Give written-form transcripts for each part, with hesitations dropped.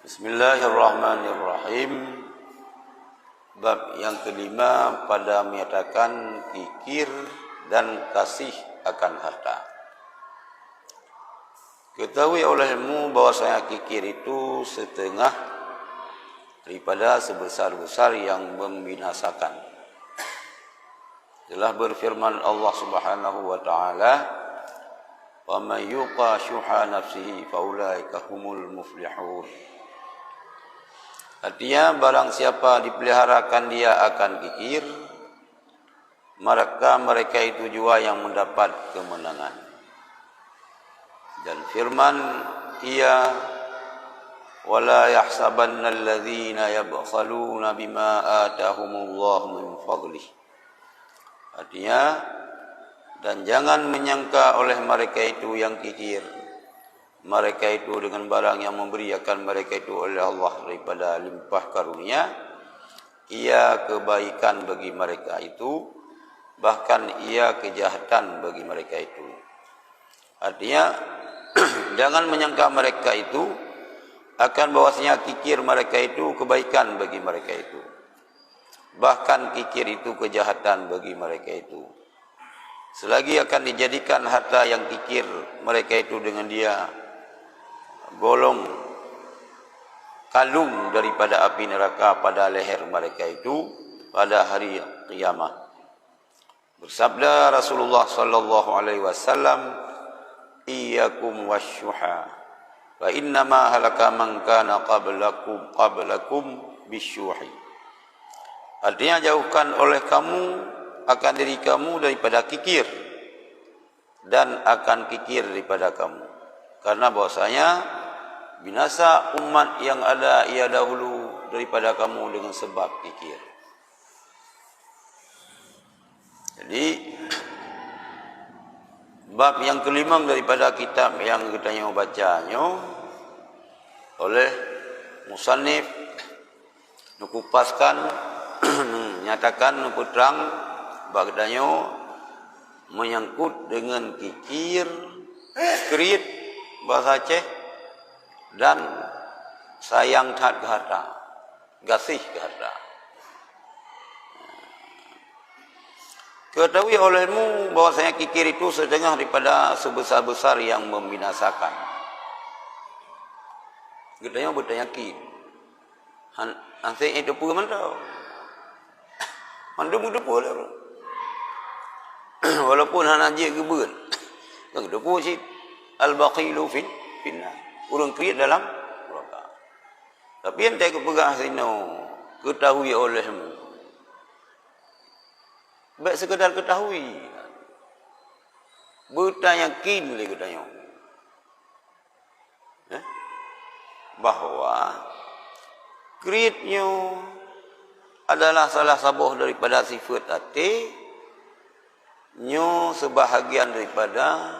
Bismillahirrahmanirrahim. Bab yang kelima pada menyatakan kikir dan kasih akan harta. Ketahui olehmu bahwasanya kikir itu setengah daripada sebesar-besar yang membinasakan. Telah berfirman Allah Subhanahu wa taala, "Wa may yuqa syuha nafsihi fa ulaika humul muflihun." Artinya barang siapa dipeliharakan dia akan kikir, maka mereka itu jua yang mendapat kemenangan. Dan firman ia, wala yahsabanna alladhina yabkhaluna bima atahumullahu min fadlih. Artinya, dan jangan menyangka oleh mereka itu yang kikir, mereka itu dengan barang yang memberikan mereka itu oleh Allah daripada limpah karunia, ia kebaikan bagi mereka itu, bahkan ia kejahatan bagi mereka itu. Artinya jangan menyangka mereka itu akan bahwasanya kikir mereka itu kebaikan bagi mereka itu, bahkan kikir itu kejahatan bagi mereka itu. Selagi akan dijadikan harta yang kikir mereka itu dengan dia golong kalung daripada api neraka pada leher mereka itu pada hari kiamat. Bersabda Rasulullah sallallahu alaihi wasallam, "Iyyakum wasyuha, fa innama halaka man kana qablakum bisyuhi." Artinya jauhkan oleh kamu akan diri kamu daripada kikir, dan akan kikir daripada kamu, karena bahwasanya binasa umat yang ada ia dahulu daripada kamu dengan sebab kikir. Jadi bab yang kelima daripada kitab yang kita bacanya oleh musannif nukupaskan nyatakan nukutrang bab katanya menyangkut dengan kikir, kerit bahasa Aceh, dan sayang terhadap harta, gasih ke harta. Ketahui olehmu bahwasanya kikir itu setengah daripada sebesar-besar yang membinasakan. Gedanya bertanyakin, ansih itu pun mana? Mandu muda pun lah. Walaupun hana je gebun, kan itu pun si al-baqilu finna. Urang kriat dalam neraka. Tapi ente kepegah sino, ketahui olehmu. Baik sekedar ketahui. Bertanyakin lagi katanya. Bahawa kriatnya adalah salah sabuh daripada sifat hati, nyo sebahagian daripada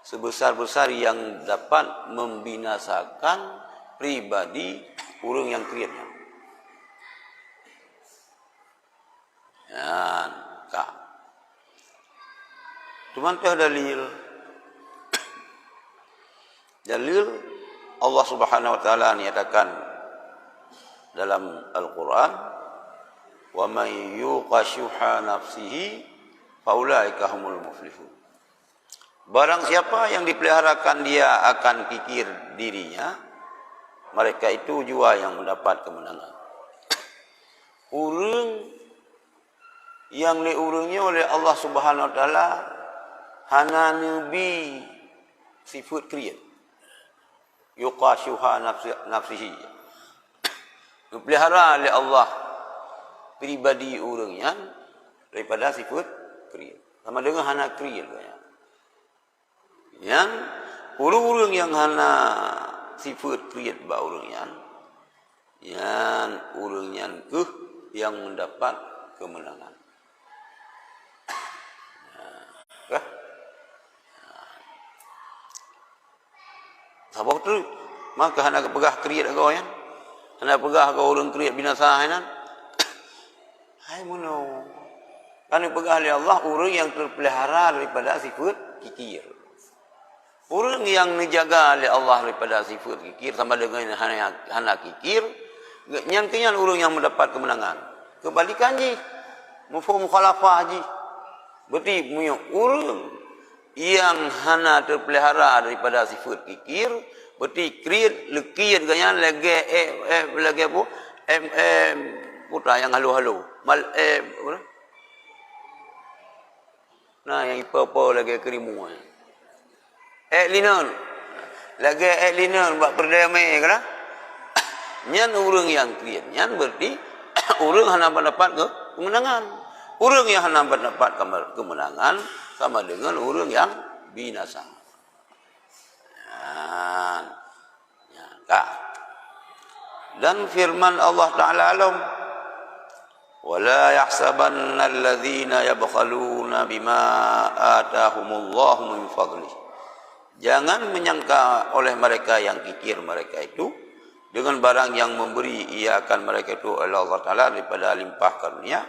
sebesar-besar yang dapat membinasakan pribadi orang yang kriatnya. Ya, kak. Cuman teh dalil. Dalil Allah Subhanahu wa taala nyatakan dalam Al-Qur'an, "Wa may yuqa syuha nafsihi fa ulaika humul muflihun." Barang siapa yang dipeliharakan dia akan kikir dirinya, mereka itu jua yang mendapat kemenangan. Urang yang diurungi oleh Allah Subhanahu wa taala hana nabi sifat kriat. Yuqashuha nafsihi. Dipelihara oleh Allah pribadi urangnya daripada sifat kriat. Sama dengan hana kriat banyak. Yang urang yang hana sifat kriat ba urangnya, yang urangnya yang mendapat kemenangan. Sabab tu maka hendak pegah kriat kau ya. Hendak pegah kau orang kriat binasa hainan. Hai muno. Kan pegah oleh Allah orang yang terpelihara daripada sifat kikir. Orang yang dijaga oleh Allah daripada sifat kikir sama dengan hana kikir, yang kenyan orang yang mendapat kemenangan. Kebalikan ji, mafhum mukhalafah ji. Berarti punya orang yang hana terpelihara daripada sifat kikir, berarti kriat lekiat ganyan lagi lagi apa? Putra yang halu-halu. Nah, yang apa lagi kerimu. Linon. Lagi linon buat perdamai kan? Nyan orang yang kriat. Nyan berarti orang hana mendapat kemenangan. Orang yang hana mendapat kemenangan sama dengan orang yang binasa. Dan firman Allah Ta'ala alam, وَلَا يَحْسَبَنَّ الَّذِينَ يَبْخَلُونَ بِمَا آتَاهُمُ اللَّهُ مِنْ فَضْلِهِ. Jangan menyangka oleh mereka yang kikir mereka itu dengan barang yang memberi ia akan mereka itu oleh Allah Ta'ala daripada limpah karunia.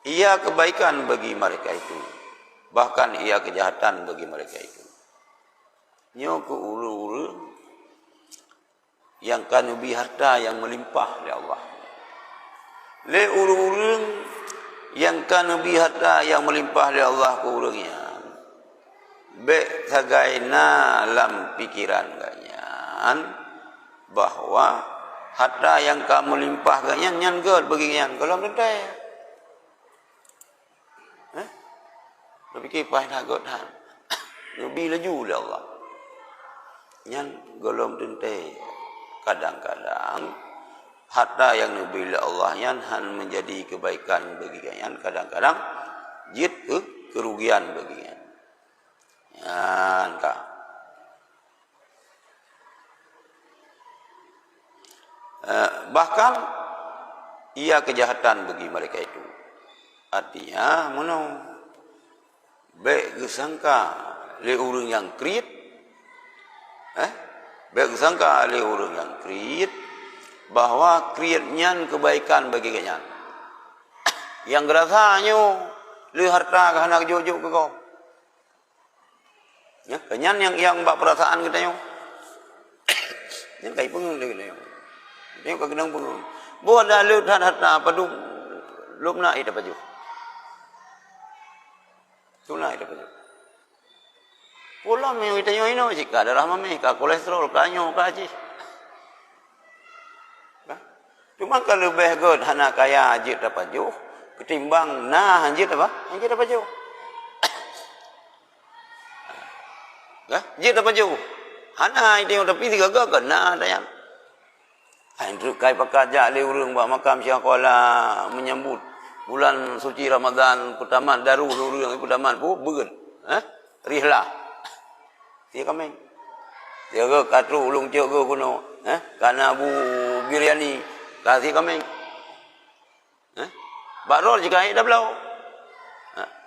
Ia kebaikan bagi mereka itu, bahkan ia kejahatan bagi mereka itu. Nyo ke uru-uru yang kanubi harta yang melimpah oleh Allah. Le uru-uru yang kanubi harta yang melimpah oleh Allah ke urungnya. Be sagaina dalam pikiran ganyan bahwa harta yang kamu limpah ganyan nyan god bagi ganyan kalau mentai. Tapi kipai nak god han. Nabi laju oleh Allah. Nyan golom tentai. Kadang-kadang harta yang nabi oleh Allah nyan han menjadi kebaikan bagi ganyan, kadang-kadang jid kerugian bagi ganyan. Bahkan ia kejahatan bagi mereka itu. Artinya mana baik gesangka le orang yang kriit, baik gesangka le orang yang kriit bahwa kriitnya kebaikan bagi kenyan. Yang gerasanya le harta ke anak jojo ke kau. Ya, kenyan yang bak perasaan kita yo. Yang kai pengung le yo. Dia ka kenang pengung. Bo ada le harta apa du lumna ida baju. Tuna ida baju. Pola me ita yo ino jika darah mame ka kolesterol kanyo ka ji. Cuma kalau lebih god hana kaya ajit dapat jauh ketimbang nah anjit apa? Anjit dapat jauh. Jit dapat jauh. Hana itu tapi tiga gak nah tayang. Andru kai pakaja le urang ba makam syakola menyambut bulan suci Ramadan pertama daru urang pertama pu beun. Rihlah. Dia kami. Dia ke katru ulung cek ke kuno. Kana bu biryani kasih kami. Barol jika dah belau.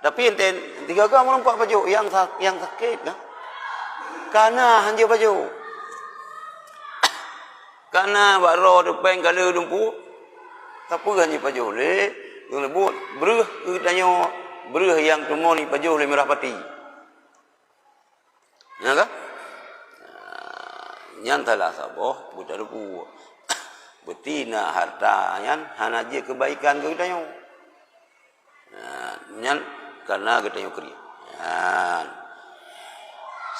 Tapi enten tiga gam orang pak baju yang sakit nah. Karena hanya baju. Karena baro depan kala dumpu. Tapi hanya baju le, lebut beruh katanya beruh yang temu ni baju le merah pati. Ya kan? Nyantalah saboh budak dupu. Betina harta yan hana je kebaikan ke katanya. Nyan karena katanya keri.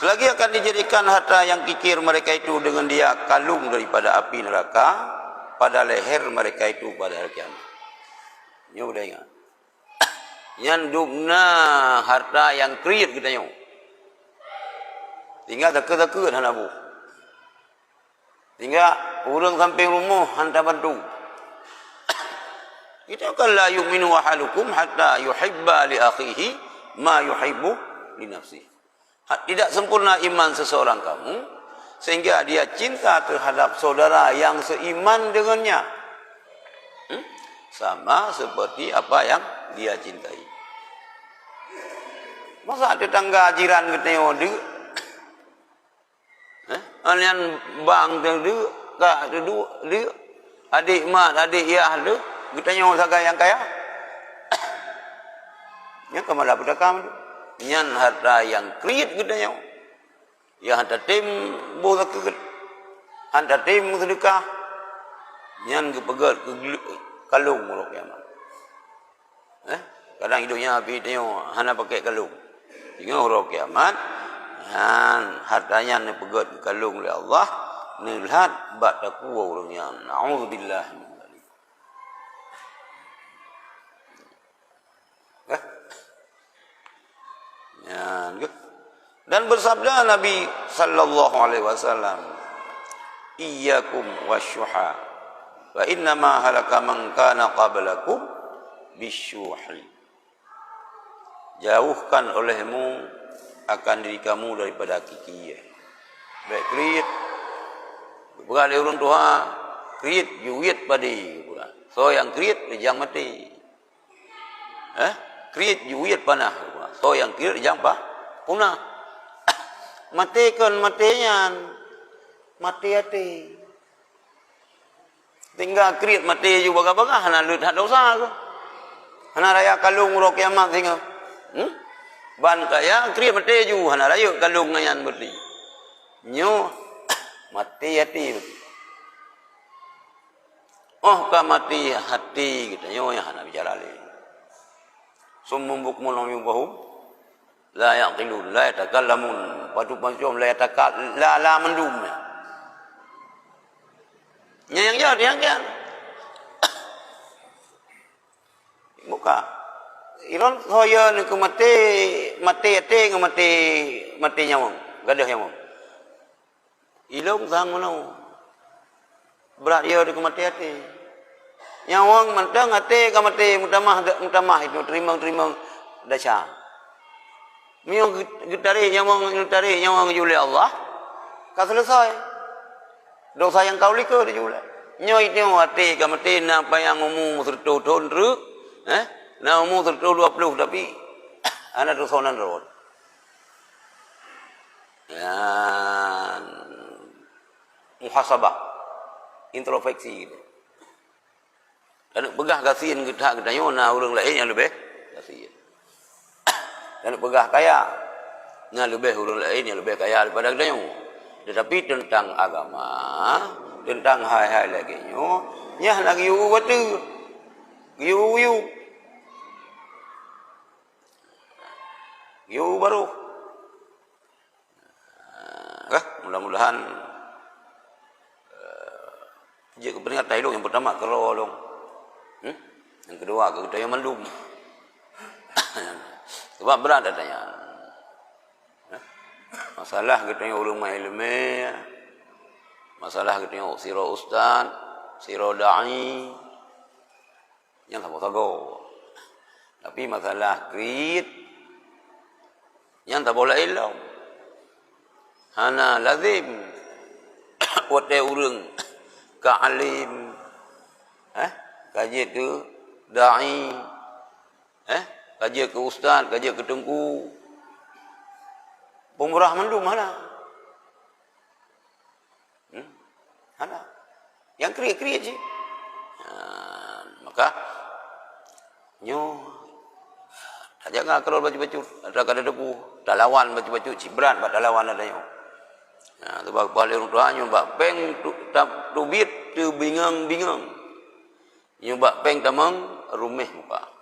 Selagi akan dijadikan harta yang kikir mereka itu dengan dia kalung daripada api neraka pada leher mereka itu pada hari kiamat. Ini udah ingat. Yang dugna harta yang kriit kita nyo. Tinggal deket-deket hana bu. Tinggal orang sampai rumah hantar bantu. Kita akan la yu'minu ahalukum hatta yuhibba li akhihi ma yuhibbu li nafsihi. Tidak sempurna iman seseorang kamu sehingga dia cinta terhadap saudara yang seiman dengannya. Sama seperti apa yang dia cintai. Masa tetangga jiran kita yang ada? Alian bang tu ka tu dia adik mak adik ya ada kita yang saga yang kaya. Nya kemana pedakam tu? Nyan harta yang kriit kita yang Ya hantar tim bo zakat. Hantar tim sedekah. Nyan ke pegat ke kalung muruk kiamat. Kadang hidupnya api tengok hana pakai kalung. Tengok muruk kiamat. Han hartanya ni pegat ke kalung oleh Allah. Ni lihat bak takwa orangnya. Na'udzubillah min dzalik. Dan bersabda Nabi sallallahu alaihi wasallam, "Iyyakum wasyuha. Wa inna ma halaka man kana qablakum bisyuhi." Jauhkan olehmu akan diri kamu daripada kikir. Baik kriit. Berkali orang tua kriit juit padi. So yang kriit jangan mati. Kriit juit panah. So yang kriit jangan punah. Matikan matian. Mati hati. Tinggal kriit mati juga baga-baga. Hana lut hak dosa ke. Hana raya kalung urok kiamat tinggal. Ban kaya kriit mati juga. Hana raya kalung ngayan berdi. Nyo mati hati. Oh ka mati hati kita. Nyo yang hana bicara lagi. Summum bukmun umyum la yaqilun la yatakallamun padu pancom la yatakal la mendum yang kan buka iron hoya ni ku mati ate mati nyawang gadah nyawang ilong sang mano berat dia di ku mati ate nyawang mentang ate ka mati mutamah itu terima dasar Mio getari nyawang jule Allah. Ka selesai. Dosa yang kau lika dia jule. Nyoi tengok hati ka mati na payang umur sertu ton ruk. Na umur sertu 20 tapi ana dosonan rod. Dan muhasabah. Introspeksi gitu. Dan begah kasihin kita nyona urang lain yang lebih kasihin. Dan pegah kaya yang lebih orang lain yang lebih kaya daripada kita. Tetapi tentang agama, tentang hal-hal lagi nyah lagi watu yu baru. Mudah-mudahan jika peringatan hidup yang pertama kalau dong, yang kedua kita yang mendung. Sebab berat adanya. Masalah kita yang ulama ilmu, masalah kita yang sira ustaz, sira dai, yang tak tahu. Tapi masalah krit, yang tak boleh ilau. Hana lazim, wate urang ka alim, kaji tu dai, kaji ke ustaz, kaji ke tengku. Pemurah mendung mana? Mana? Yang kriya-kriya je. Maka tak jangan kalau baju-baju ada kada debu, tak lawan baju-baju cibran, tak lawan ada nyo. Sebab balik orang tua nyumbak peng tu bit tu bingang-bingang. Nyumbak peng tamang rumeh muka.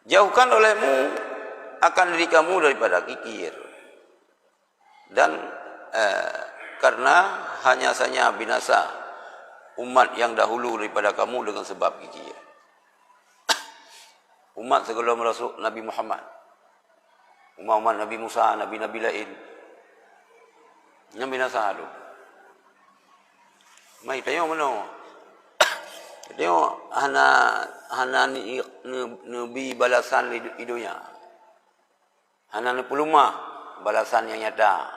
Jauhkan olehmu akan diri kamu daripada kikir. Dan karena hanya saja binasa umat yang dahulu daripada kamu dengan sebab kikir. Umat sebelum Rasul Nabi Muhammad, umat Nabi Musa, Nabi-Nabi lain yang binasa dulu. Mai tanya mana? Tengok hana ni nabi balasan hidupnya. Hana ni pelumah balasan yang nyata.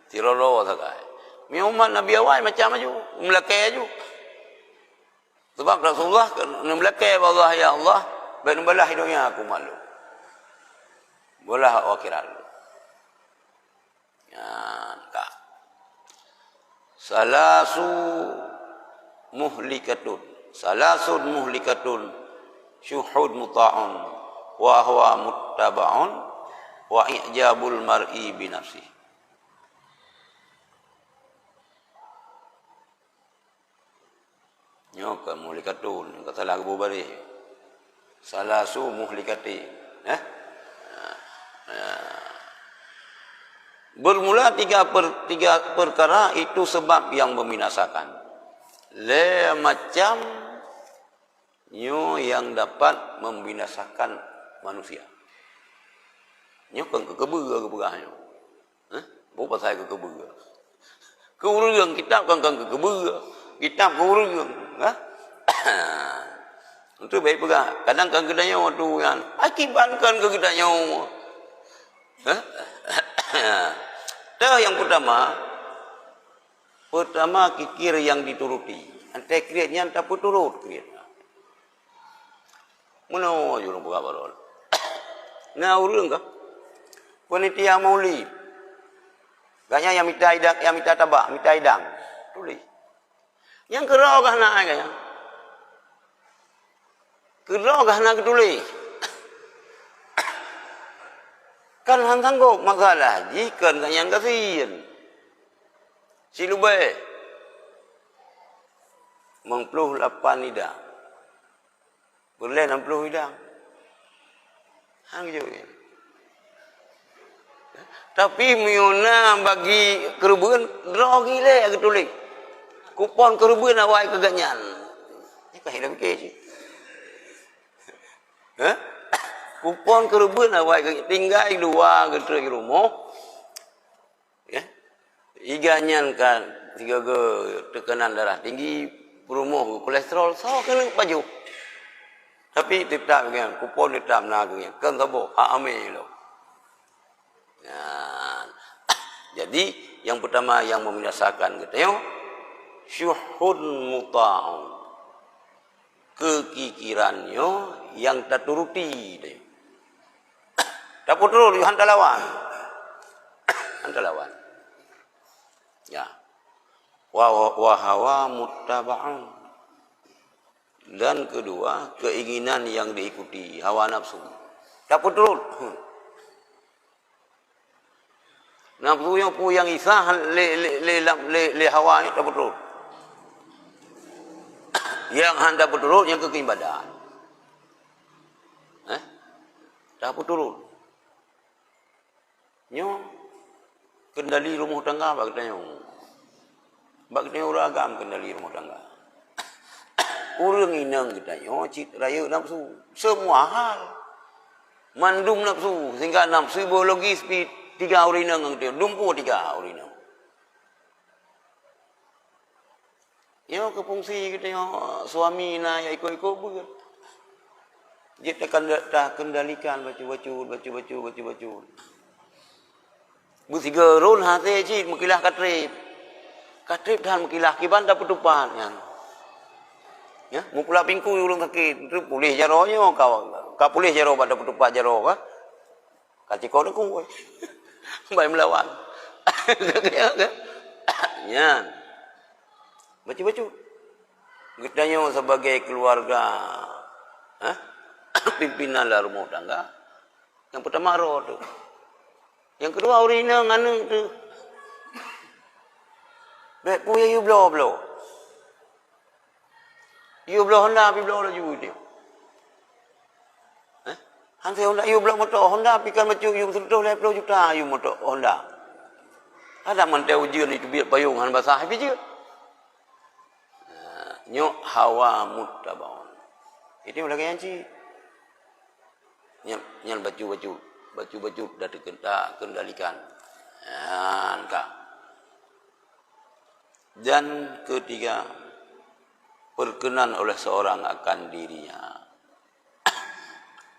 Tiroro sakai. Mi umat Nabi awal macam aja, melakai aja. Sebab Rasulullah melakai Allah ya Allah, ben balah hidupnya aku malu. Bolah akhirat. Ya, tak. Salasun muhlikatun syuhud muta'un wa huwa muttaba'un wa i'jabul mar'i bi nafsihi. Nyoka muhlikatun, kata lagu bari. Salasu muhlikati. Bermula tiga perkara itu sebab yang membinasakan. Le macam nyo yang dapat membinasakan manusia. Nyo kan kekebega kebegahannya. Bukan saya kekebega. Keurang kitab kan kekebega. Kitab keurang. Itu baik pegah. Kadang kan kedanya waktu yang akibatkan ke kedanya. Dah yang pertama kikir yang dituruti. Antai kriatnya tak turut kriat. Mana jurung pegah barol. Ngaurung kah? Panitia maulid. Gaknya yang minta idang, yang minta tabak, minta idang. Tulis. Yang kerau kah nak kaya? Kerau kah nak tulis? Kan hang sanggup masalah jikan kan yang kasihan. Si lubai. 98 idang. Boleh 60 idang. Hang je. Tapi miuna bagi kerubuan draw gile aku tulis. Kupon kerubuan awak keganyan. Ni kah hilang ke je. Kupon kerubuan awak tinggal dua getra di rumah. Ya. Iganyan kan tiga ke tekanan darah tinggi, rumah kolesterol, so kena baju. Tapi tetap kan kupon tetap nak kan sabo hak amil lo. Ya. Jadi yang pertama yang membinasakan katanya syuhun muta'un. Kekikirannya yang tak turuti dia. Tak putrul hantar lawan. Hantar lawan. Ya. Wa hawa muttaba'un. Dan kedua, keinginan yang diikuti, hawa nafsu. Tak putrul. Nafsu yang isah le hawa ni tak betul. Yang hendak betul yang keibadatan. Tak betul. Nyo kendali rumah tangga bak katanya. Bak katanya orang agam kendali rumah tangga. Urang inang katanya cit raya nafsu semua hal. Mandum nafsu sehingga nafsu biologis 3 hari nang dia dumpu 3 hari nang. Yo kepungsi kita yo suami na ya iko beut. Dia tak kendalikan baca. Busiga ron hate cik mekilah katrip. Katrip dan mekilah kiban dah petupan kan. Ya, mukula pingku ulung sakit, tu pulih jaronya kau pulih jaro pada petupat jaro ka. Kaciko dak ku. Baik melawan. Ya. Baca. Kitanya sebagai keluarga pimpinan lah rumah tangga. Yang pertama roh tu. Yang kedua urina nganu tu. Baik puya you blow. You blow Honda pi blow laju dia. Han saya Honda you blow motor Honda pi kan macu you sentuh 20 juta you motor Honda. Ada mantai ujian itu biar payung han basah pi je. Nyok hawa muttabaun. Itu lagi yang ci. Nyal baju dah kendalikan. Kak. Dan ketiga berkenan oleh seorang akan dirinya.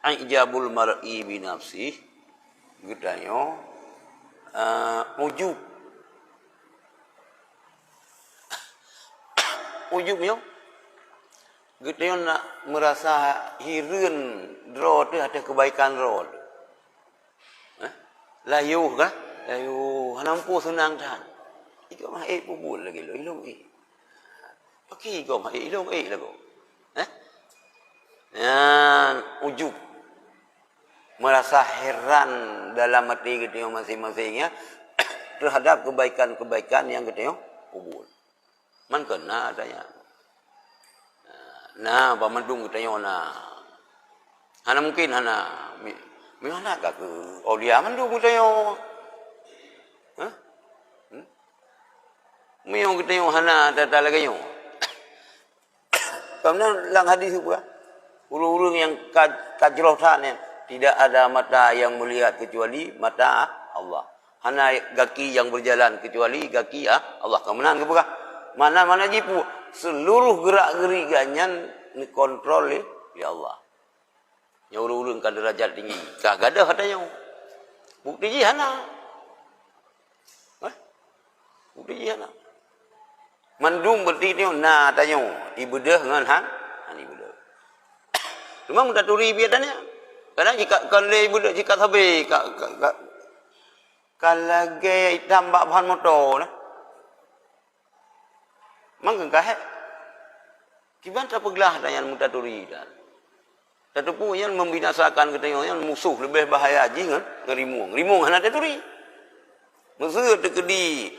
Ijabul mar'i bi nafsi gedanyo ujub yo gedanyo nak merasa hireun dro tu ada kebaikan ro layu kah layu hanampu senang dah iko mah pubul lagi lo ilung pakai iko mah ilung lagu yan ujub merasa heran dalam hati kita masing-masingnya terhadap kebaikan-kebaikan yang kita kubur. Man kena adanya. Nah, pamandung kita na. Hana mungkin hana. Mana kak ke? Oh dia mandung kita yo. Hah? Miyong kita yo hana tata lagi yo. Karena lang hadis juga. Urung-urung yang kajrotan ya. Tidak ada mata yang melihat kecuali mata Allah. Hana gaki yang berjalan kecuali gaki Allah. Kemenang ke bukan? Mana-mana jipu. Seluruh gerak-gerik ganyan dikontrol oleh Allah. Yang urung-urung kan derajat tinggi. Kagak ada katanya. Bukti jihana. Bukti jihana. Mandung berarti ni na tanya. Ibadah dengan han ibadah. Cuma minta turi biadanya. Kadang jika kalau ibadah jika sabi kalau gay hitam bak bahan motor lah. Mangga kah? Kiban tak pegelah tanya minta turi dan. Tetapi yang membinasakan katanya musuh lebih bahaya aja kan ngerimung. Rimung hana turi. Musuh tekedi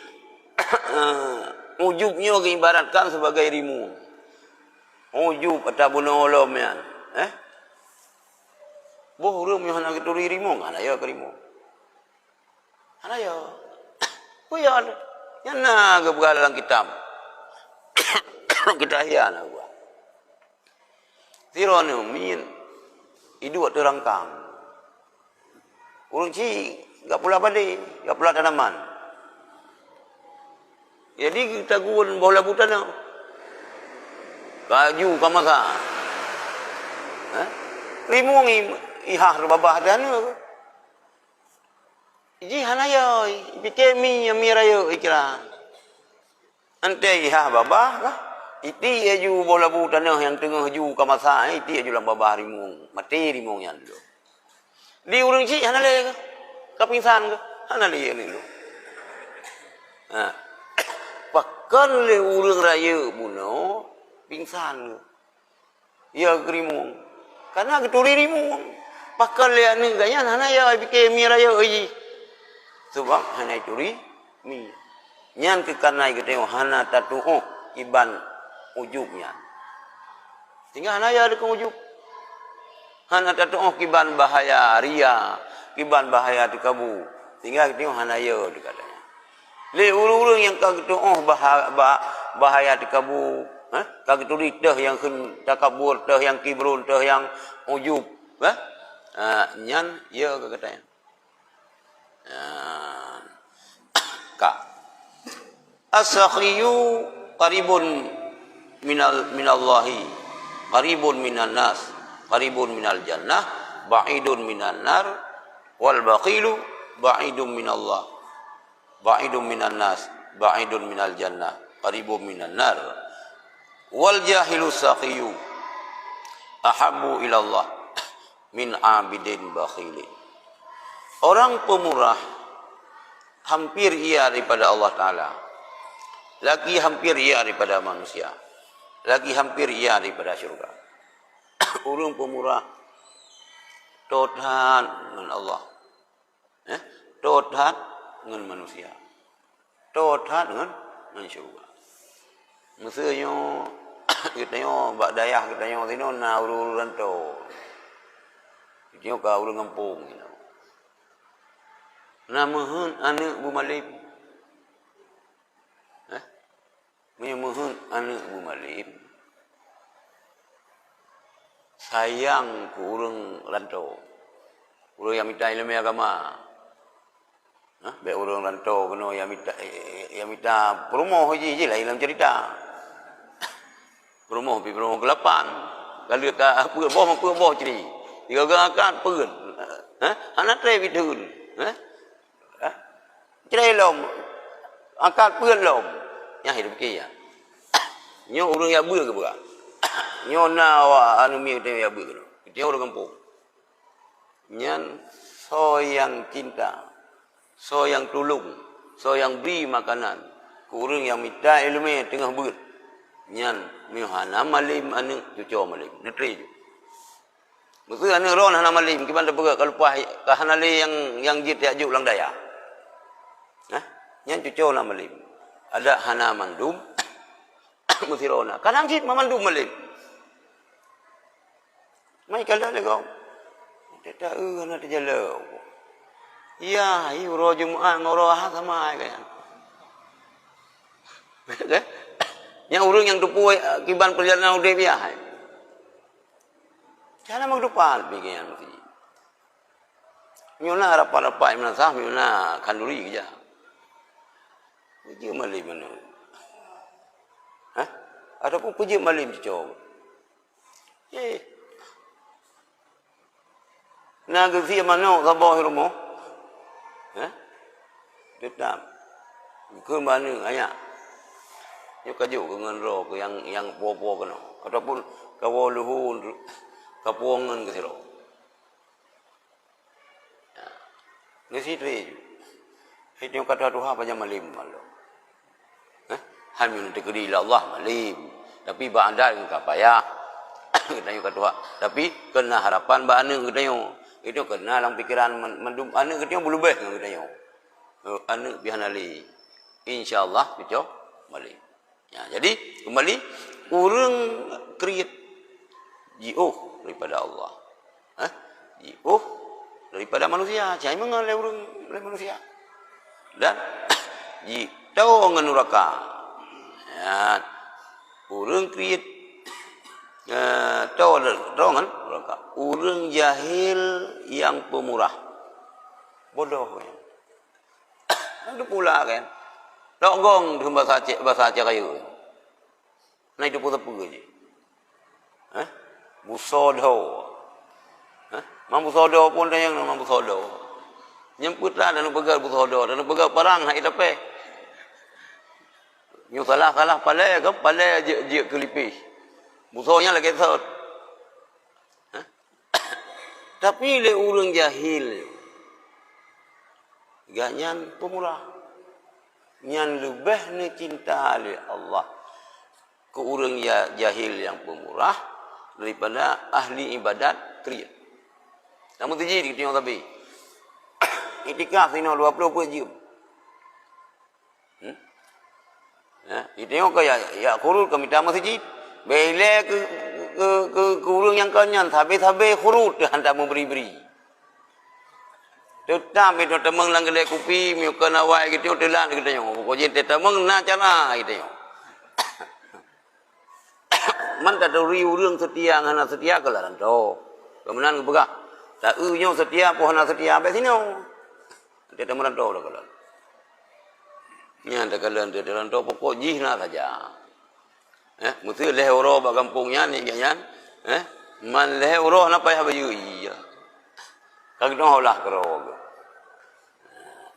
ujubnya diibaratkan sebagai rimung. Ujub atau bunolomnya. Boh rum yang nak turi rimung, ana ya ke rimung. Ana ya. Puyan. Yang nak ke dalam kitab. Kita ya nak gua. Tironu min hidu terangkang. Urang ci enggak pula balik, enggak pula tanaman. Jadi kita gun bola butan no. Baju kamasa. Rimung ihah babah dan iji hanaya bikemi amirayo ikra ante ihah babah kah iti aju bola butan yang tengah ju kamasa iti aju lam babah rimung mati rimung yang dulu di urang ci hanale kapingsan ke hanale ni lu pakkan le urang raya buno pingsan ya rimung karena keturi rimung pakal ya ni gaya hana ya bike miraya oji sebab hana turi mi nyan ke karena kita hana tatu iban ujubnya tinggal hana ya dekat ujub hana tatu kiban bahaya ria kiban bahaya dikabu tinggal kita hana ya dekatnya le urung-urung yang kagtu bahaya dikabu kagtu ritah yang takabur tah yang kibrun tah yang ujub nyan ya ke katanya ka as-sakhiyu qaribun minallahi qaribun minan nas qaribun minal jannah ba'idun minan nar wal baqilu ba'idun minallah ba'idun minan nas ba'idun minal jannah qaribun minan nar wal jahilu sakhiyu ahabbu ilallah min abidin bakhilin. Orang pemurah hampir ia daripada Allah Ta'ala. Lagi hampir ia daripada manusia. Lagi hampir ia daripada syurga. Orang pemurah totan dengan Allah. Totan dengan manusia. Totan dengan syurga. Maksudnya kita bak dayah kita sini na urun to. Dia ka urang kampung gitu. Namahan anak Bu Malib. Namahan anak Bu Malib. Sayang ku urang rantau. Urang yang minta ilmu agama. Be urang rantau kena yang minta promo je lah dalam cerita. Promo ke-8. Kalau ka apa boh ceri. Tiga akan perun. Anak trai bidun. Cerai lom. Angkat perun lom. Yang hidup kaya. Nyo orang yang ber ke bukan? Nyo na wa anu mi te ya ber. Dia orang kampung. Nyan so yang cinta. So yang tolong. So yang beri makanan. Ku orang yang minta ilmu tengah ber. Nyan mi hana malim anu cucu malim. Netri je. Betul ana ron hana malim kiban bega kalupah ka hanali yang jit ajuk lang daya. Nyan cucu na malim. Ada hana mandum musirona. Kadang jit mamandum malim. Mai kala le kau. Tidak ana terjala. Ya, iu ro Jumaat ngoro ah sama kan. Yang urang yang dupu kiban perjalanan udah biah. Jangan magdupan bikin mesti. Miuna harapan-harapan mana sah miuna kanduri aja. Puji malim mana? Ataupun puji malim cicok. Naga si mana sabah rumah? Tetap. Ke mana ayah? Yo kajuk dengan roh ke yang popo kena. Ataupun kawoluhun kapuangan ke siro. Ngisi tu je. Itu kata Tuhan apa malim malu. Hamil tegeri Allah malim. Tapi bandar ke payah. Kita kata Tuhan. Tapi kena harapan bana kita yo. Itu kena dalam pikiran mendum anu kita belum lebih kita yo. Anu bihanali. Insyaallah kita malim. Ya, jadi kembali urang create jauh daripada Allah. Jauh daripada manusia. Jangan mengalai urang oleh manusia. Dan jauh dengan neraka. Ya, urang create tahu kan neraka. Urang jahil yang pemurah. Bodoh kan. Itu pula kan. Tak gong di bahasa Aceh kayu. Nah itu pun apa je? Busodo. Mampu sodo pun ada yang mampu sodo. Nyemputlah dan pegang busodo dan pegang perang hai tapi. Nyu salah palai ke palai je kelipis. Musuhnya lagi sot. Tapi le urang jahil. Ganyan pemurah. Yang lebih ni cinta oleh Allah ke orang jahil yang pemurah daripada ahli ibadat kriya. Namun tu jadi kita tengok tapi itikaf sini 20 jam. Kita tengok ke ya khurul ke minta masjid. Bila ke orang yang kanyan sabe khurul hendak memberi-beri. Tetap itu temang lang kedai kopi, miu kena wai gitu telan kita yo. Pokoknya temang na cara gitu yo. Man tak dari urang setia ngana setia kala ranto. Kemenan bega. Tak nyo setia pohon setia be sini. Dia temang ranto lah kala. Nya tak kala dia ranto pokok jihna saja. Mesti leh oro ba kampungnya ni ganyan. Man leh oro na payah bayu iya. Kagno lah kerog.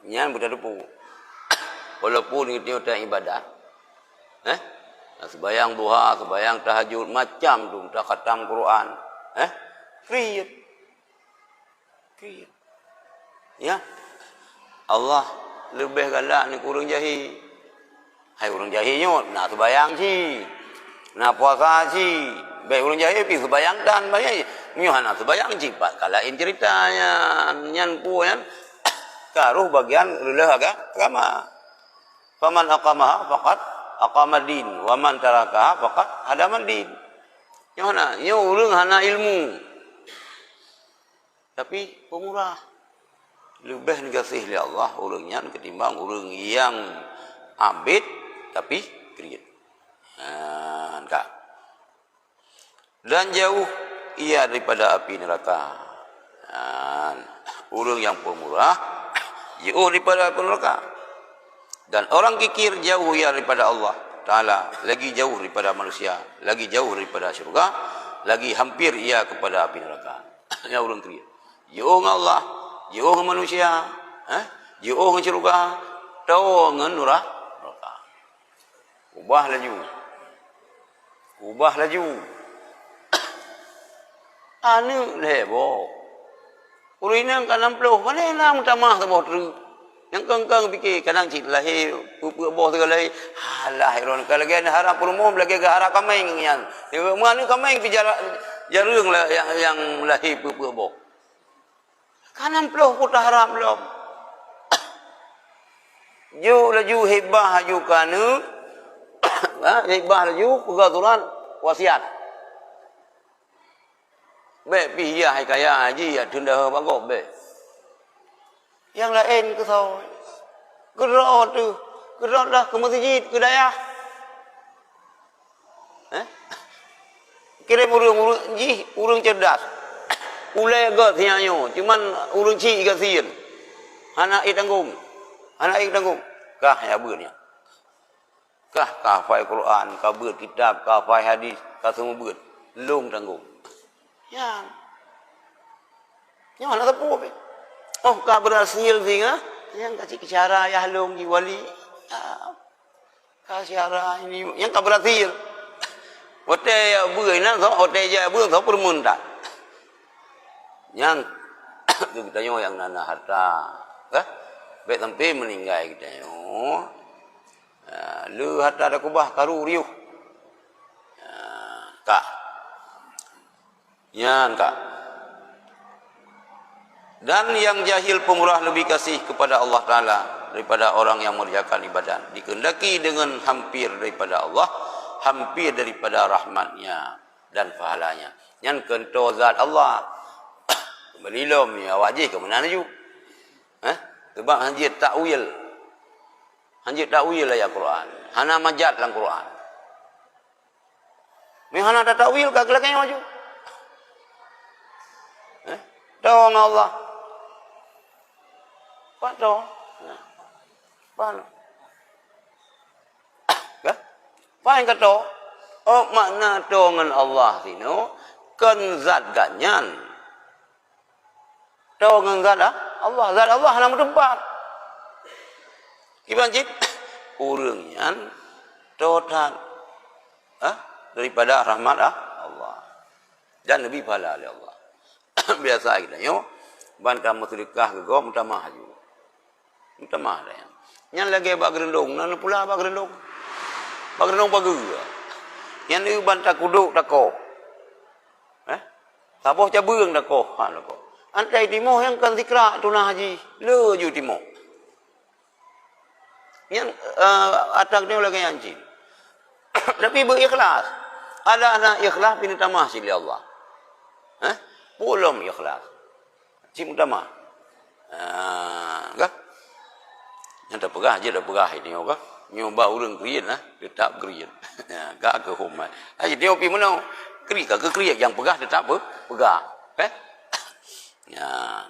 Nyan budak depu. Walaupun kita tak ibadat. Sembayang duha, sembayang tahajud macam tu, tak khatam Quran. Kriat. Ya. Allah lebih galak ni kurang jahil. Hai orang jahilnya nak sembayang si. Nak puasa si. Baik orang jahil pergi sembayang dan banyak. Nyuhana sembayang jipat kalain ceritanya nyan puan karuh bagian rela agama. Faman aqamaha faqat aqama din wa man tarakaha faqat hadama din. Nyuhana nyo urang hana ilmu. Tapi pemurah. Lebih dikasih oleh Allah urangnya ketimbang urang yang abid tapi kriat. Dan jauh ia daripada api neraka. Urang yang pemurah jauh daripada api neraka. Dan orang kikir jauh ia daripada Allah Ta'ala. Lagi jauh daripada manusia. Lagi jauh daripada syurga. Lagi hampir ia kepada api neraka. Ya orang kikir. Jauh dengan Allah. Jauh dengan manusia. Jauh dengan syurga. Jauh dengan neraka. Ubah laju. Anu lebo. Urina kan 60. Mana nak minta maaf sama tu. Yang kengkang fikir kadang cik lahir pupu boh segala halah iron kalau lagi ada harap umum lagi ke harap kameng yan. Mana kameng bicara Jarang lah yang lahir pupuk. Kanan peluh putah haram belum. Ju laju hebah ju kana. Hebah laju peraturan wasiat. Be pihia hai kaya haji ya tunda bagus be. Yang lain ke tahu. Gerak tu. Gerak dah ke masjid ke daya. Kira urang cerdas. Ulai ke tianyo, cuman urang ci ke sien. Anak tanggung. Kah ya beurnya. Kah kafai Quran, kah beur kitab, kafai hadis, kah semua beur. Long tanggung. Yang mana tepu be. Oh, kah berhasil singa. Yang kasih cara ya long di wali. Kah cara ini yang kah berhasil. Ote ya beur nan so ote ya beur so permun tak. Yang kita nyo yang nana harta. Baik sampai meninggal kita nyo. Lu harta ada kubah karu riuh. Kak. Yan kak. Dan yang jahil pemurah lebih kasih kepada Allah Ta'ala daripada orang yang mengerjakan ibadat. Dikehendaki dengan hampir daripada Allah, hampir daripada rahmatnya dan pahalanya. Yang kento zat Allah. Belilom ya wajib ke mana ju? Sebab hanjir takwil. Hanjir takwil ayat Quran. Hana majat dalam Quran. Mi hana ada takwil ka kelakanya maju. Dong Allah. Pak dong. Pak. Pak yang kata, oh makna dongan Allah sino kan zat ganyan. Tahu dengan zat Allah nama tempat. Iban cip urangnya total daripada rahmat Allah dan lebih pahala oleh Allah. Biasa kita yo ban kamu sedekah ke gom minta maaf ju. Minta maaf dah. Yang lagi bak gerendong nan pula bak gerendong. Bak gerendong pagi. Yang ni ban tak kuduk tak ko. Saboh cabang tak ko. Antai timo yang kan zikra tu nah haji. Le ju timo. Yang atak dia lagi anjing. Tapi berikhlas. Ada anak ikhlas pinta maaf sila Allah. Belum ikhlas. Cik minta maaf. Kah? Yang tak pegah je dah pegah ini kah? Nyoba urang krian lah, tetap krian. Gak ke rumah. Ai dia pi mana? Kri ke krian yang pegah tetap pegah. Ya.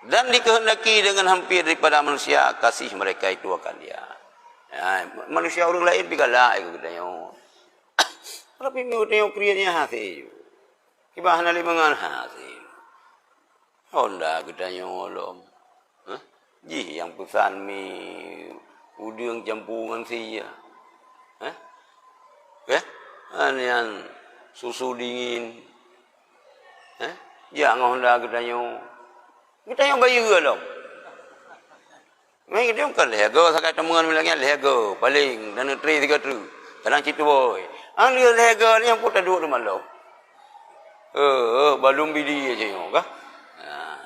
Dan dikehendaki dengan hampir daripada manusia kasih mereka itu akan dia. Ya, manusia orang lain pigalah itu katanya. Tapi mi uteo krianya hasil. Kibah nali mangan hasil. Honda katanya olom. Ji yang pesan mi udang campuran sia. Anian susu dingin. Jangan Honda katanya. Kita yang bayi ke dong. Mereka dia bukan lega. Saya temuan bilangnya lega. Paling. Dan 3 tri. Kadang cerita boy. Dia lega ni yang putih duduk rumah lo. Balum bidi aja yang.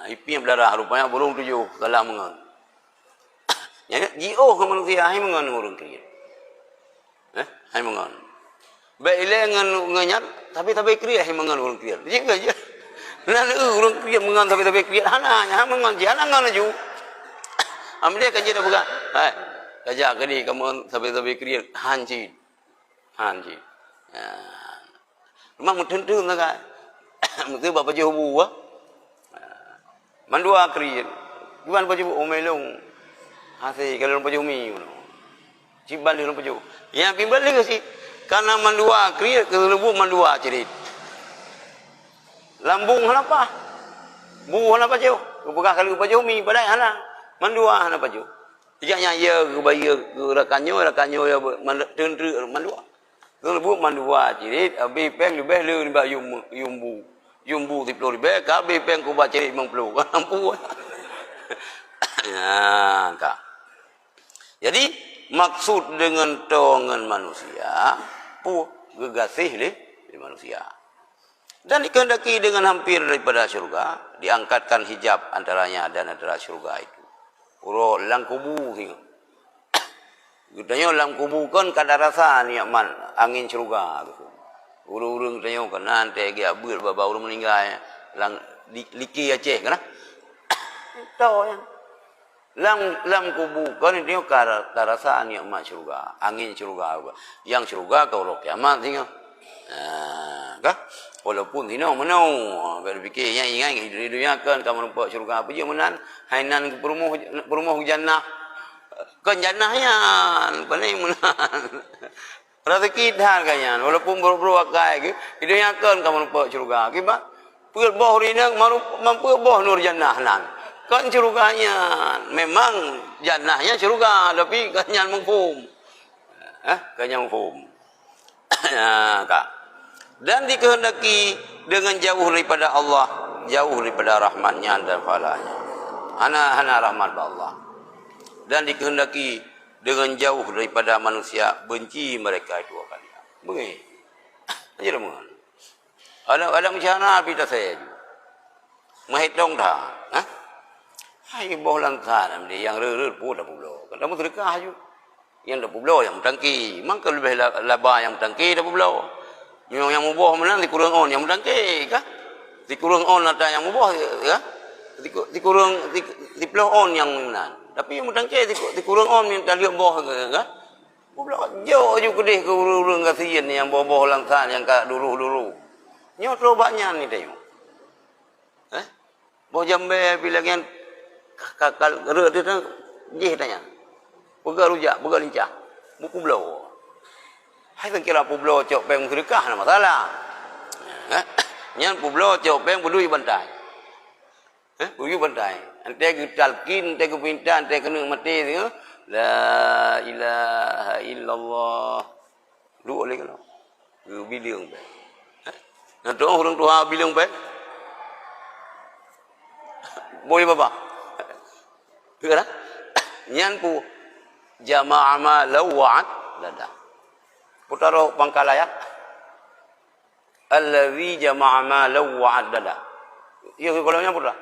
Ipi yang berdarah. Rupanya burung 7. Kalah mengan. Jio ke manusia. Hai mengan orang kriat. Hai mengan. Baik ilah nganyat. Tapi kriat. Hai mengan orang kriat. Jika je. Lalu orang kriat mengan tapi kriat hana mengan je hana ngan ju. Ambil kerja dah bukan. Hai. Kerja kali kamu tapi kriat hanji. Memang mententu nak. Mesti bapa je hubu mandua kriat. Bukan baju omelong. Hasil kalau baju mi. Ciban dia baju. Yang pimbal lagi sih. Karena mandua kriat ke lebu mandua cerit. Lambung kenapa? Bu kenapa jauh? Bukan kali baju mi badai hana. Mandua kenapa jauh? Tikanya ya ke bayi ke rakanyo ya tentu mandua. Kalau bu mandua cerit, abi peng lebih le ba yumbu 10 ribu, kabe peng ku ba cerit 50. Lampu. Ya, kak. Jadi maksud dengan tongan manusia, gegasih di manusia. Dan dikehendaki dengan hampir daripada syurga, diangkatkan hijab antaranya dan antara syurga itu. Urut lang kubu tengok. Katanya lang kubu kan kada rasa nikmat angin syurga gitu. Urung-urung tanya kan nanti dia ber baba urung meninggal lang liki Aceh kan. Tahu yang lang kubu kan dia kada rasa nikmat syurga, angin syurga. Yang syurga kau rok kiamat tengok. Kah? Walaupun tino menau berfikir yang ingat di dunia kan kamu nampak syurga apa je menan hainan ke perumuh jannah kan jannahnya paling menan rezeki dah kan walaupun buru-buru akai ke di dunia kan kamu nampak syurga akibat pul boh rina mampu boh nur jannah nan kan syurganya memang jannahnya syurga tapi kan yang mengfum kan yang mengfum kak. Dan dikehendaki dengan jauh daripada Allah, jauh daripada rahmatnya dan falanya. Hana rahmat Allah. Dan dikehendaki dengan jauh daripada manusia, benci mereka itu akan. Begini. Aja mohon. Ada macam mana pita saya juga. Mahitong dah. Hai bohlang sana dia yang rere pun dah pulau. Kan kamu sedekah juga. Yang dah pulau yang tangki. Mangka lebih laba yang tangki dah pulau. Yang mubah menang dikurang on yang mendangke kah? Dikurang on ada yang mubah ya? Dikurang diploh on yang menang. Tapi yang mendangke dikurang on minta lihat bawah kah? Pula jauh juga deh ke urang kasihan yang bawah langsan yang kak dulu. Nyo robaknya ni tengok. Bawah jambe bila kan kakal gerak dia tu jeh tanya. Pegang rujak, pegang lincah. Buku belau. Hai kira publo cok peng sedekah nak masalah. Nyan publo cok peng berdui bantai. Berdui bantai. Ante ke talqin, ante ke pinta, ante kena mati tu. La ilaha illallah. Lu oleh kalau. Ke bilang pe. Nak doa orang tua bilang pe. Boleh bapa. Kira? Nyan pu jama'a ma lawat lada. Putaro pangkalayat allazi jama'a malan wa 'addada. Ya kolomnya putra.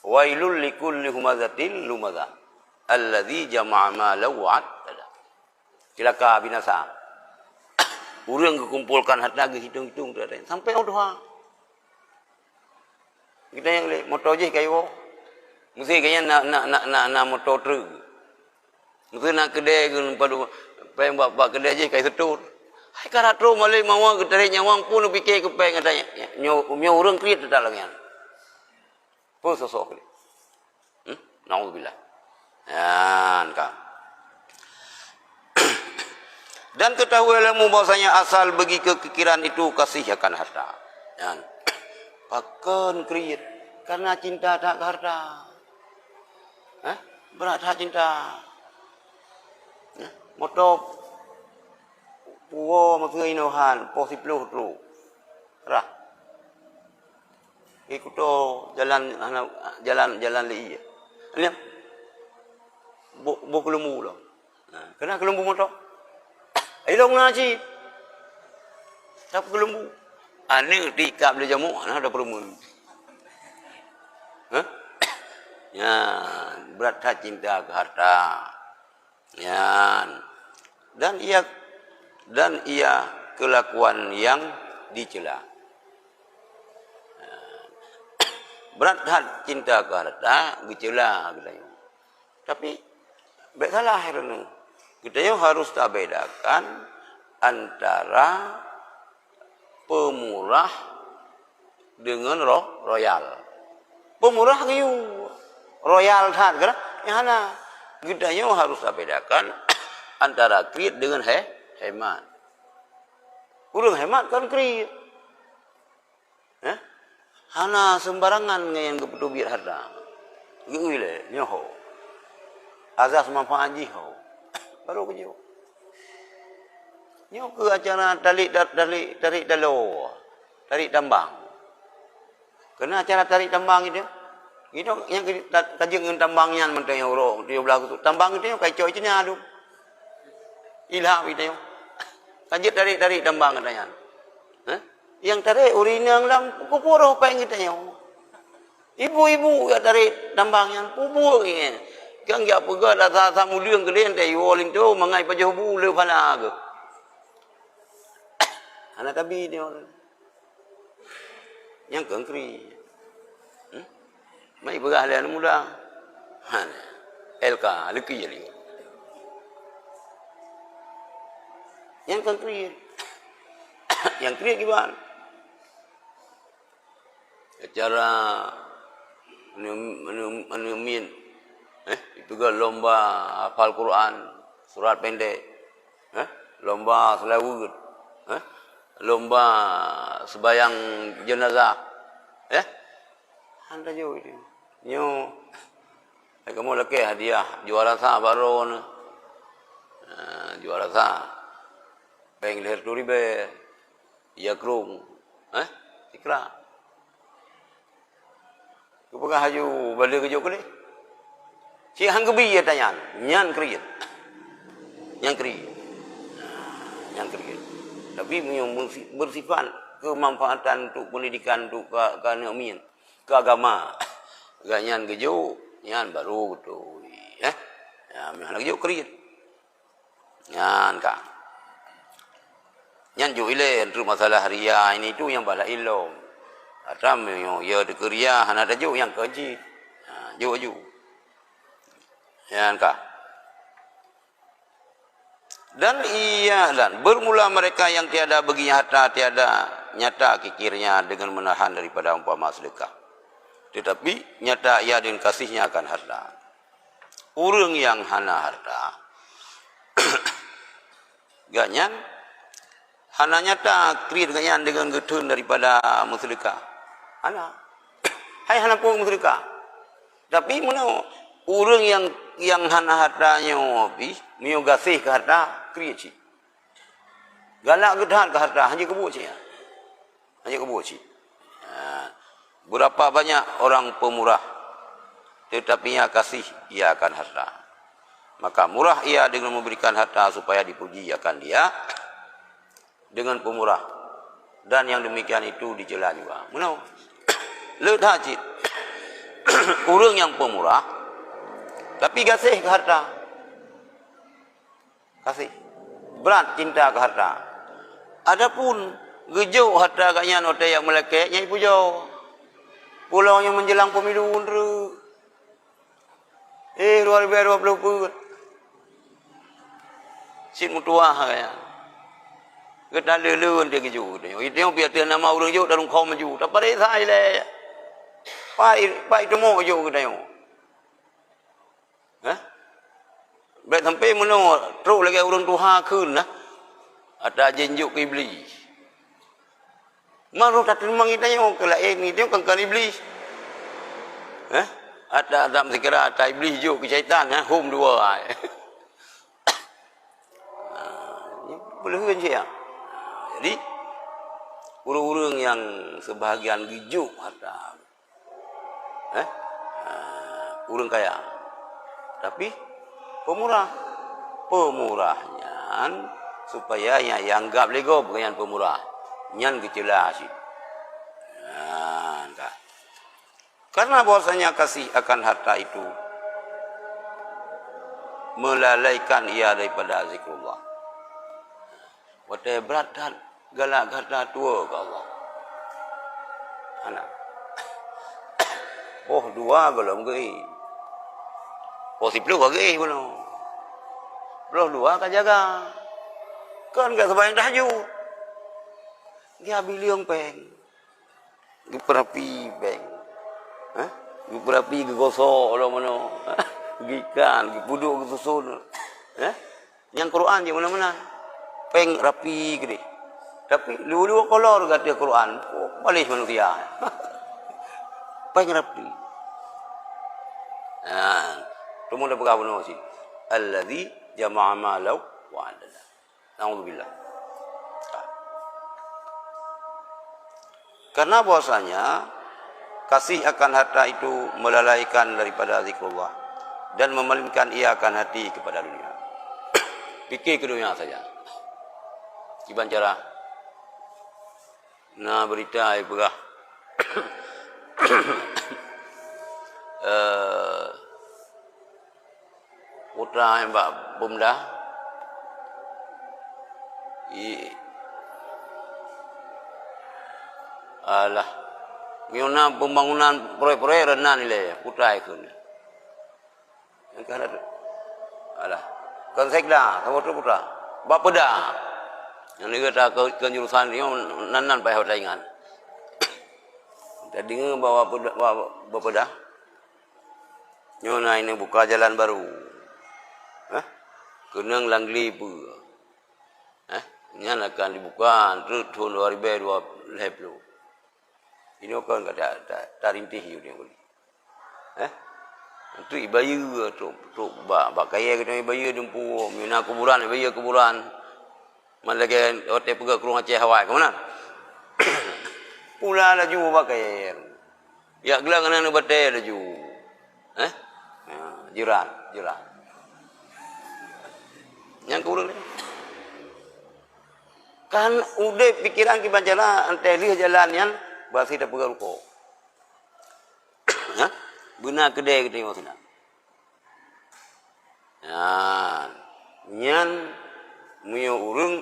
Wailul likulli humazatil lumaza. Allazi jama'a malan wa 'addada. Celaka binasa. Urang kumpulkan harta hitung-hitung tu sampai doa. Kita yang motor je kayu. Mesti kayaknya nak motor truk. Mesti nak kedai padu peng bab kedai je kai setur. Hai karatro malai mawa ketari nyawang pun fikir ke peng katanya. Nyo urang kriat dalamnya. Pun sosok ni. Naudzubillah. Yan ka. Dan ketahuilah bahwasanya asal bagi kekikiran itu kasih akan harta. Yan. Pakan kriat karena cinta tak harta. Berat tak cinta. Motor puo ma phơi inohan po siplo tu rah ikuto jalan li lihat bo kelembu lo kena kelembu motor ilong ngaji tak kelembu ane tikap le jamu ana ada perumun ya berat tak cinta ke harta ya dan ia kelakuan yang dicela. Berat hat cinta ke harta dicela katanya. Tapi baik salah herna. Kita harus tak bedakan antara pemurah dengan royal. Pemurah kiu royal hat kan? Yang mana? Kita harus tak bedakan antara kredit dengan hemat. Urang hemat kan kredit. Hana sembarangan yang kepedubit harta. Gitu le, nyoho. Azas manfaat jiho. Baru kejo. Nyo ke acara tarik dalo. Tarik tambang. Kena acara tarik tambang itu. Itu yang tajeng dengan tambangnya mentang euro dia belah tu. Tambang itu kai coy itu adu. Ilham itu. Lanjut dari tambang katanya. Yang tarik urinang dalam kupuro pa kita nyo. Ibu-ibu ya tarik tambang yang pupur ni. Kang ya pega dah sa muliang kalian tai wolin tu mangai pa jo bu le pala ke. Anak tabi ni orang. Yang kengkri. Mai pegah le muda. LK leki je. Yang kengkri. Yang kri gimana? Cara menumin itu kan lomba hafal Quran surat pendek, lomba selawat, lomba sembahyang jenazah, anda jauh itu, nyo, kamu lagi hadiah juara sah baru, juara sah, pengen turi be, ya kerung, ikra. Kepegah haju balik ke jok ni. Si hang kebi ya tanya, nyan kriit. Yang kriit. Yang kriit. Tapi yang bersifat kemanfaatan untuk pendidikan untuk keagamaan, ke agama. Ganyan ke jok, nyan baru betul. Ya, memang lagi jok kriit. Nyan ka. Nyan jok ile untuk masalah ria ini itu yang bala ilom. Atam yo ya de keria hana ada jo yang keji. Jo ju. Ya ka. Dan bermula mereka yang tiada baginya harta tiada nyata kikirnya dengan menahan daripada umpama sedekah. Tetapi nyata ia dengan kasihnya akan harta. Urang yang hana harta. Ganyan hana nyata kiri dengan getun daripada sedekah. Hana. Hai hana pun sedekah. Tapi mana orang yang hana hartanya mio gasih ke harta kriat ci. Galak gedahan ke harta hanya kebuat ci. Hanya kebuat ci. Berapa banyak orang pemurah tetapi ia kasih ia akan harta. Maka murah ia dengan memberikan harta supaya dipuji akan dia dengan pemurah. Dan yang demikian itu dicela juga. Mana? Lut hajit. Orang yang pemurah tapi kasih ke harta. Kasih. Berat cinta ke harta. Adapun gejau harta kanya note yang melekek nyai pujau. Pulau yang menjelang pemilu undru. 2020 Sin mutua kaya. Kita lelun dia keju. Itu biar dia nama orang juk dalam kaum maju. Tak pada saya le. Pai itu mau juk kita yo. Baik sampai mana terus lagi orang Tuhan kun lah. Ada jenjuk iblis. Maru tak terima kita yo ke lain ni dia kan iblis. Ada dalam sekira ada iblis juk ke syaitan hum dua. Boleh kan saya? Jadi orang-orang yang sebahagian gijuk harta, orang kaya, tapi pemurahnya supaya yang anggap lego bukan pemurah, yang kecela sih. Karena bahwasanya kasih akan harta itu melalaikan ia daripada zikrullah. Wadah berat dan galak harta tua ke Allah. Anak. Oh dua belum gei. Oh si peluk gei belum. Belum dua kan jaga. Kan enggak sebanyak tahajud. Dia biliong peng. Giperapi peng. Giperapi gegosok orang mana. Gikan, gipuduk gisusun. Yang Quran je mana-mana. Peng rapi gede. Tapi dulu kolor kata Quran, balik manusia. Peng rapi. Temu dah berapa nama sih? Alladzi jama'a malau wa 'adada. Nauzubillah. Karena bahwasanya kasih akan harta itu melalaikan daripada zikrullah dan memalingkan ia akan hati kepada dunia. Fikir ke dunia saja. Gimana cara? Nah berita ai pegah. Putra yang Mbak Bumda alah miona pembangunan proyek-proyek rendah nilai putra itu yang kan ada alah kan sekda tahu tu putra bapeda yang ni kata ke jurusan dia nanan payah taingan tadi bawa bapeda nyona ini buka jalan baru kenang langli pu nyan akan dibuka terus tahun 2020 ini kan kata tak rintih you dia boleh tu ibayu tu bak kaya kita ibayu dempu mina kuburan ibayu kuburan man lagi hotel pergi ke rumah Aceh Hawaii ke mana pula laju bak kaya ya gelang anak batai laju jiran yang kurang kan udah pikiran kita jalan anteli jalan yang basi dah pegang ruko benar kedai kita tengok sana nyan muyo urang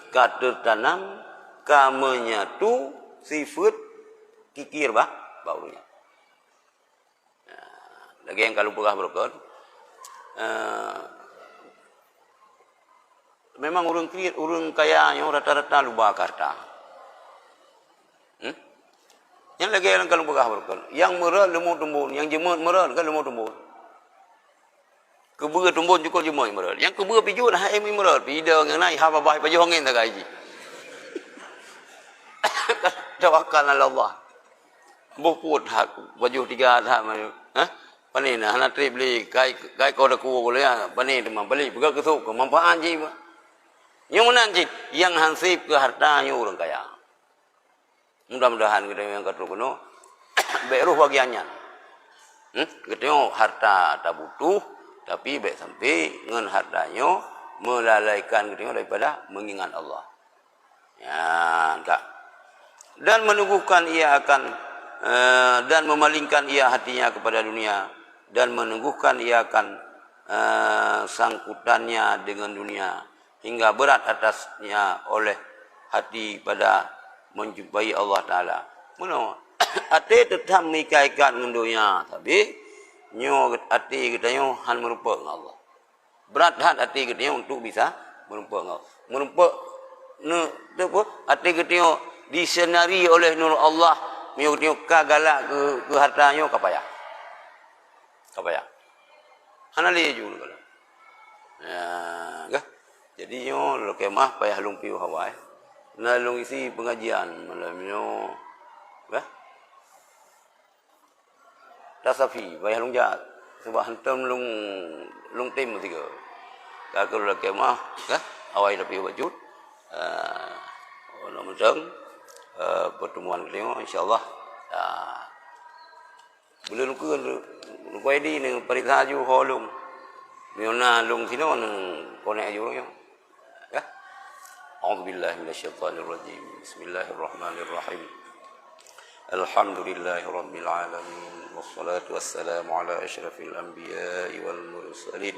kata tanam kamenya tu sifat kikir baunya lagi yang kalau pegah berokot memang urang kayanya rata-rata lupa karta yang lagi yang kalau pegah berokot yang merah lemut tumbun yang jemut merah kan lemut tumbun kebua tumbun cukup jemut merah yang kebua pijut hai mi merah pida yang naik haba bai paju angin tak gaji tawakal ala Allah buput hak baju 3 hak mana pani nah nak trip beli kai kau dah ku boleh pani teman beli pegang kesuk manfaat je yang mana je yang hansip ke hartanya orang kaya mudah-mudahan kita yang kata kuno beruh bagiannya kita harta tak butuh tapi baik sampai dengan hartanya melalaikan kita daripada mengingat Allah ya enggak dan menunggukan ia akan dan memalingkan ia hatinya kepada dunia dan menunggukan ia akan sangkutannya dengan dunia hingga berat atasnya oleh hati pada menjumpai Allah Ta'ala. Mana? Hati tetap mengikaikan dengan dunia. Tapi, hati kita han merupa dengan Allah. Berat hati kita untuk bisa merupa dengan Allah. Merupa, hati kita disenari oleh nur Allah. Merupa kagalak ke hartanya, kapayah. Hanali juga kalau. Ya, jadi lo kemah payah lumpi Hawaii. Nalung isi pengajian malamnya. Tasafi payah lung jat. Sebab hantam lung tim tiga. Kalau lo kemah, Hawaii tapi wajud. Ono mentang pertemuan kita insyaallah. Boleh luka lupa di nang periksa ju holung. Miona lung sino nang konek ju yo. أعوذ بالله من الشيطان الرجيم بسم الله الرحمن الرحيم الحمد لله رب العالمين والصلاة والسلام على أشرف الأنبياء والمرسلين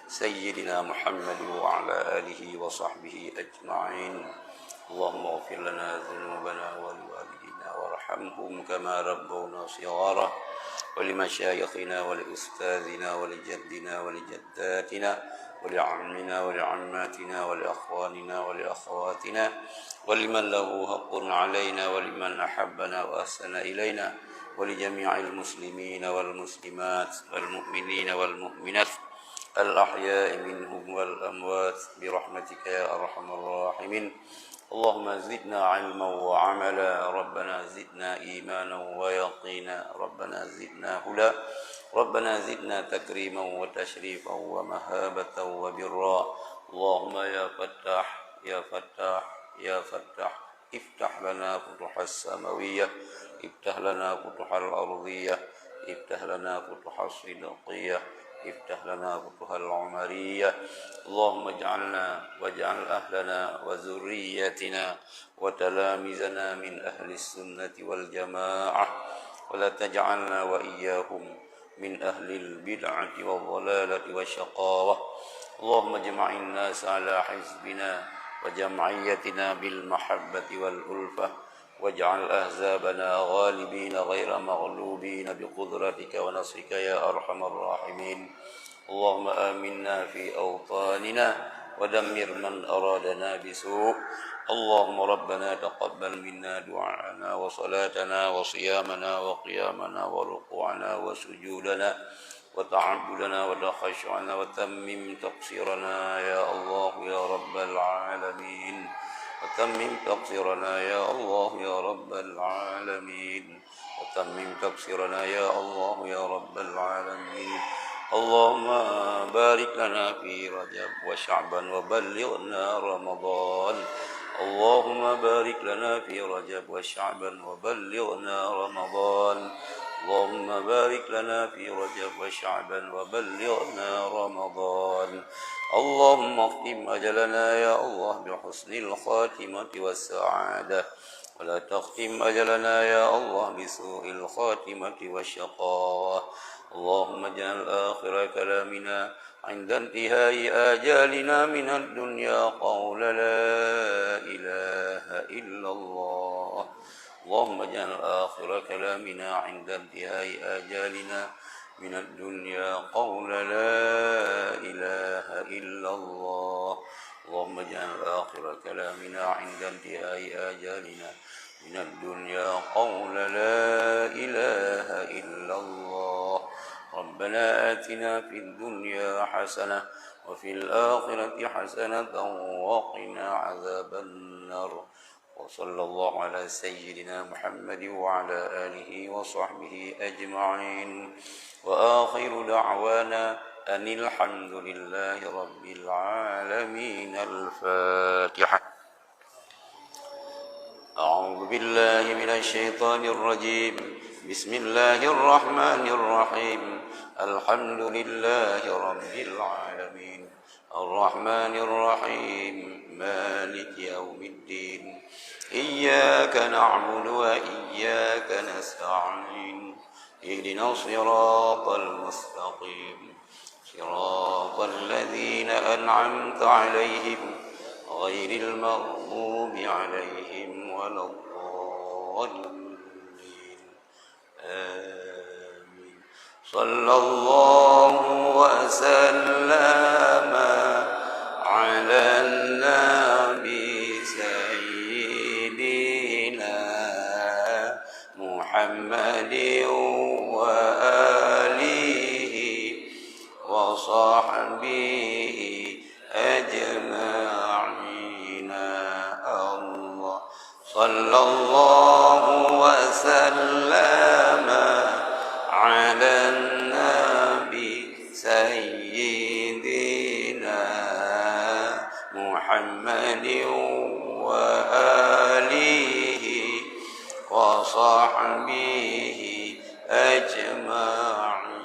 سيدنا محمد وعلى آله وصحبه أجمعين اللهم اغفر لنا ذنوبنا ولوالدينا وارحمهم كما ربونا صغارا ولمشايخنا ولأستاذنا ولجدنا ولجداتنا ولعمنا ولعماتنا ولأخواننا ولأخواتنا ولمن له حق علينا ولمن أحبنا وأحسن إلينا ولجميع المسلمين والمسلمات والمؤمنين والمؤمنات الأحياء منهم والأموات برحمتك يا أرحم الراحمين اللهم زدنا علما وعملا ربنا زدنا إيمانا ويقينا ربنا زدنا هدى ربنا زدنا تكريما وتشريفا ومهابة وبرا اللهم يا فتاح يا فتاح يا فتاح افتح لنا فتوح السماوية افتح لنا فتوح الأرضية افتح لنا فتوح الصدقية افتح لنا فتوح العمرية اللهم اجعلنا واجعل أهلنا وذريتنا وتلامذنا من أهل السنة والجماعة ولا تجعلنا وإياهم من أهل البدعة والضلالة والشقاوة اللهم اجمع الناس على حزبنا وجمعيتنا بالمحبة والألفة واجعل أحزابنا غالبين غير مغلوبين بقدرتك ونصرك يا أرحم الراحمين اللهم آمنا في أوطاننا ودمر من أرادنا بسوء اللهم ربنا تقبل منا دعاءنا وصلاتنا وصيامنا وقيامنا وركوعنا وسجودنا وتعبدنا وتخشعنا وتمم تقصيرنا يا الله يا رب العالمين وتمم تقصيرنا يا الله يا رب العالمين وتمم تقصيرنا يا الله يا رب العالمين اللهم بارك لنا في رجب وشعبان وبلغنا رمضان اللهم بارك لنا في رجب وشعبان وبلغنا رمضان اللهم بارك لنا في رجب وشعبان وبلغنا رمضان اللهم اختم أجلنا يا الله بحسن الخاتمة والسعادة ولا تختم أجلنا يا الله بسوء الخاتمة والشقاوة اللهم اجعل آخر كلامنا عند انتهاء آجالنا من الدنيا قول لا إله إلا الله اللهم اجعل آخر كلامنا عند انتهاء آجالنا من الدنيا قول لا إله إلا الله اللهم اجعل آخر كلامنا عند انتهاء آجالنا من الدنيا قول لا إله إلا الله ربنا آتنا في الدنيا حسنة وفي الآخرة حسنة وقنا عذاب النار وصلى الله على سيدنا محمد وعلى آله وصحبه أجمعين وآخر دعوانا أن الحمد لله رب العالمين الفاتحة أعوذ بالله من الشيطان الرجيم بسم الله الرحمن الرحيم الحمد لله رب العالمين الرحمن الرحيم مالك يوم الدين إياك نعبد وإياك نستعين اهدنا الصراط المستقيم صراط الذين أنعمت عليهم غير المغضوب عليهم ولا الضالين آمين صلى الله وسلم على النبي سيدنا محمد وآله وصحبه أجمعين الله صلى الله وسلم على النبي سيدنا محمد وآله وصحبه أجمعين